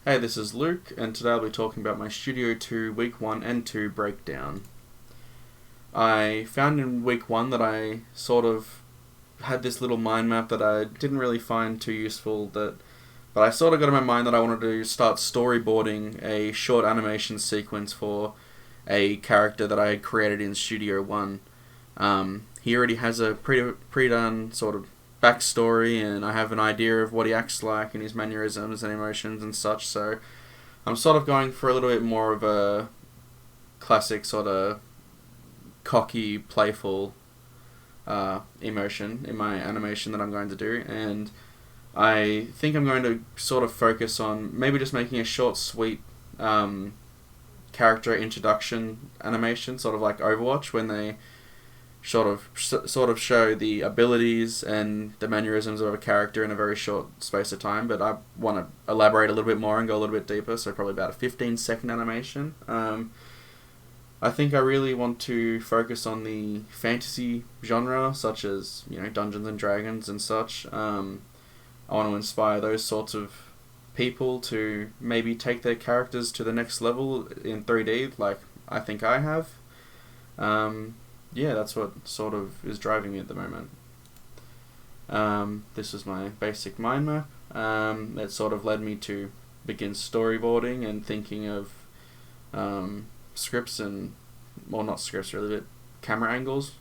Hey, this is Luke, and today I'll be talking about my Studio 2 Week 1 and 2 breakdown. I found in Week 1 that I sort of had this little mind map that I didn't really find too useful, but I sort of got in my mind that I wanted to start storyboarding a short animation sequence for a character that I had created in Studio 1. He already has a pre-done sort of backstory, and I have an idea of what he acts like and his mannerisms and emotions and such, so I'm sort of going for a little bit more of a classic sort of cocky, playful emotion in my animation that I'm going to do, and I think I'm going to sort of focus on maybe just making a short, sweet character introduction animation, sort of like Overwatch, when they sort of show the abilities and the mannerisms of a character in a very short space of time, but I want to elaborate a little bit more and go a little bit deeper, so probably about a 15-second animation. I think I really want to focus on the fantasy genre, such as, Dungeons and Dragons and such. I want to inspire those sorts of people to maybe take their characters to the next level in 3D, like I think I have. That's what sort of is driving me at the moment. This is my basic mind map. It sort of led me to begin storyboarding and thinking of scripts not scripts really, but camera angles.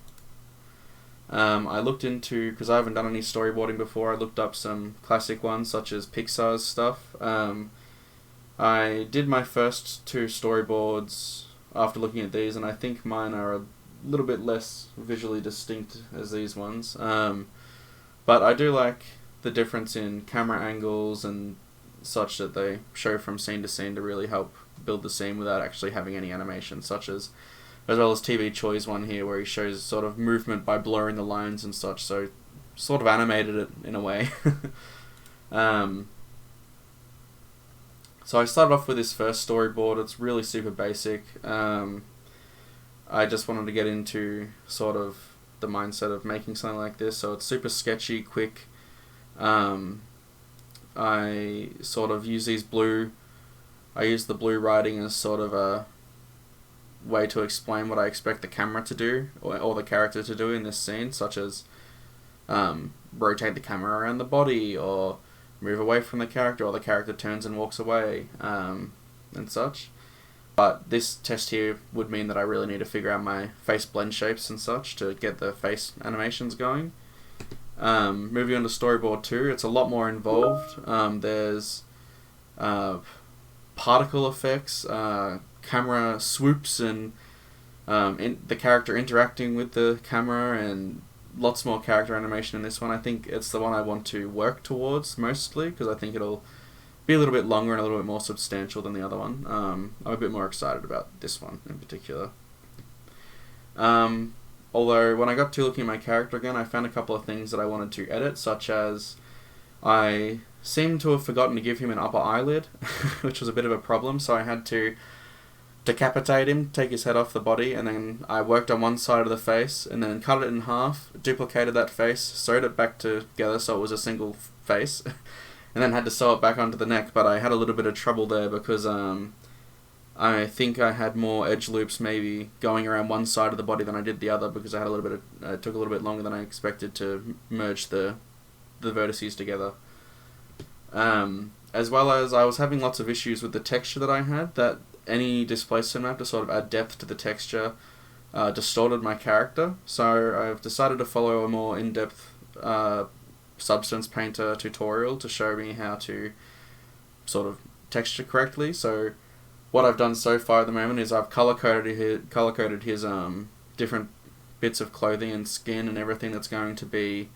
I looked into, because I haven't done any storyboarding before, I looked up some classic ones such as Pixar's stuff. I did my first two storyboards after looking at these, and I think mine are a little bit less visually distinct as these ones. But I do like the difference in camera angles and such that they show from scene to scene to really help build the scene without actually having any animation, as well as TV Choi's one here where he shows sort of movement by blurring the lines and such, so sort of animated it in a way. So I started off with this first storyboard. It's really super basic. I just wanted to get into sort of the mindset of making something like this, so it's super sketchy, quick. I sort of use the blue writing as sort of a way to explain what I expect the camera to do, or the character to do in this scene, such as rotate the camera around the body, or move away from the character, or the character turns and walks away, and such. But this test here would mean that I really need to figure out my face blend shapes and such to get the face animations going. Moving on to storyboard 2, it's a lot more involved. There's particle effects, camera swoops, and the character interacting with the camera, and lots more character animation in this one. I think it's the one I want to work towards mostly, because I think it'll be a little bit longer and a little bit more substantial than the other one. I'm a bit more excited about this one in particular. Although when I got to looking at my character again, I found a couple of things that I wanted to edit, such as I seemed to have forgotten to give him an upper eyelid, which was a bit of a problem, so I had to decapitate him, take his head off the body, and then I worked on one side of the face, and then cut it in half, duplicated that face, sewed it back together so it was a single face, and then had to sew it back onto the neck. But I had a little bit of trouble there because I think I had more edge loops maybe going around one side of the body than I did the other, because I had it took a little bit longer than I expected to merge the vertices together. As well as I was having lots of issues with the texture that I had, that any displacement map to sort of add depth to the texture distorted my character, so I've decided to follow a more in-depth Substance Painter tutorial to show me how to sort of texture correctly. So what I've done so far at the moment is I've color-coded his different bits of clothing and skin and everything that's going to be,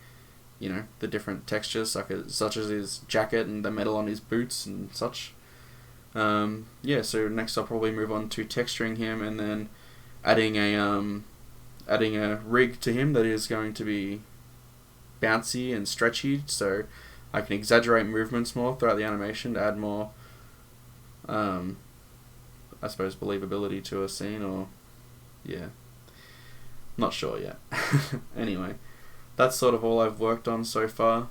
the different textures, such as his jacket and the metal on his boots and such. So next I'll probably move on to texturing him, and then adding a rig to him that is going to be bouncy and stretchy, so I can exaggerate movements more throughout the animation to add more, I suppose, believability to a scene, or, not sure yet. Anyway, that's sort of all I've worked on so far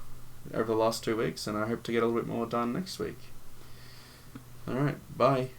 over the last 2 weeks, and I hope to get a little bit more done next week. Alright, bye.